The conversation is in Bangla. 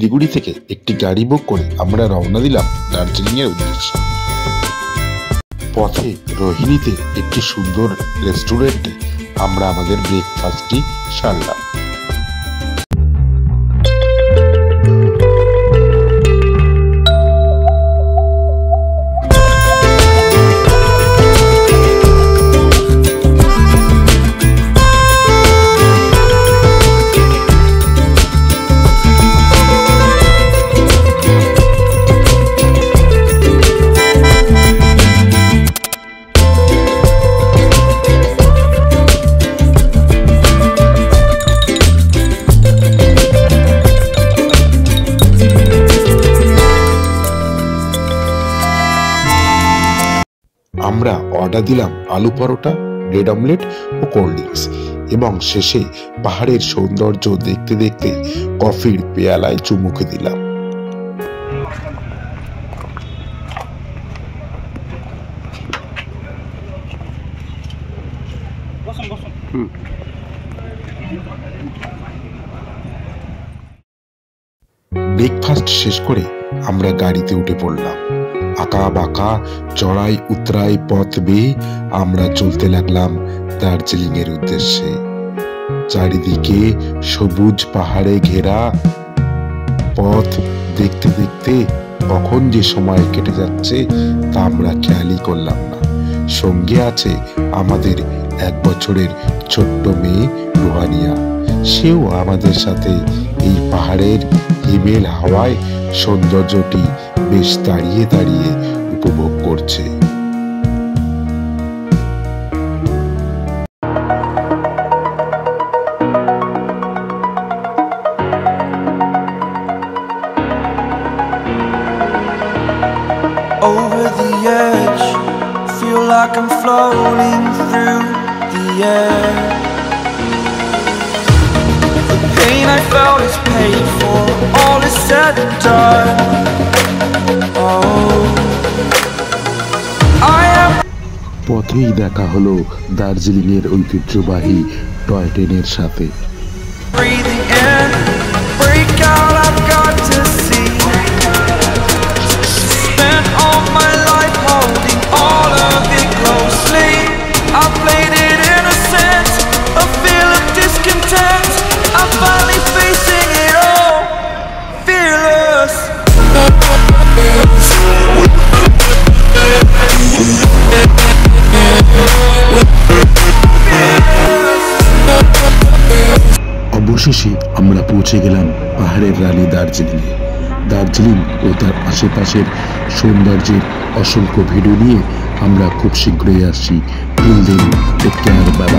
শিলিগুড়ি থেকে একটি গাড়ি বুক করে আমরা রওনা দিলাম দার্জিলিং এর উদ্দেশ্যে। পথে রোহিণীতে একটি সুন্দর রেস্টুরেন্টে আমরা আমাদের ব্রেকফাস্টটি সারলাম। আমরা অর্ডার দিলাম আলু পরোটা, ব্রেড অমলেট ও কোল্ড ড্রিঙ্কস এবং শেষে পাহাড়ের সৌন্দর্য দেখতে দেখতে কফির পেয়ালায় চুমুকে দিলাম। ব্রেকফাস্ট শেষ করে আমরা গাড়িতে উঠে পড়লাম। আঁকা বাঁকা চড়াই উতরাই পথ বেয়ে আমরা চলতে লাগলাম দার্জিলিং এর উদ্দেশ্যে। চারিদিকে সবুজ পাহাড়ে ঘেরা পথ দেখতে দেখতে কখন যে সময় কেটে যাচ্ছে তা আমরা খেয়ালই করলাম না। সঙ্গে আছে আমাদের 1 বছরের ছোট্ট মেয়ে রুহানিয়া। সেও আমাদের সাথে এই পাহাড়ের হিমেল হাওয়ায় সৌন্দর্যটি বেশ দাঁড়িয়ে দাঁড়িয়ে উপভোগ করছে। Over the edge, feel like I'm floating through the air. The pain I felt is paid for, all is said and done. Oh, I am. পথেই দেখা হলো দার্জিলিং এর ঐতিহ্যবাহী টয় ট্রেনের সাথে। Breathing in, break out, I've got to see. Spent all my life holding all of it closely. I played it innocent, a feel of discontent. I'm finally facing it all, fearless. অবশেষে আমরা পৌঁছে গেলাম পাহাড়ের রানী দার্জিলিংয়ে। দার্জিলিং ও তার আশেপাশের সৌন্দর্যের অসংখ্য ভিডিও নিয়ে আমরা খুব শীঘ্রই আসছি। Till then take care, by.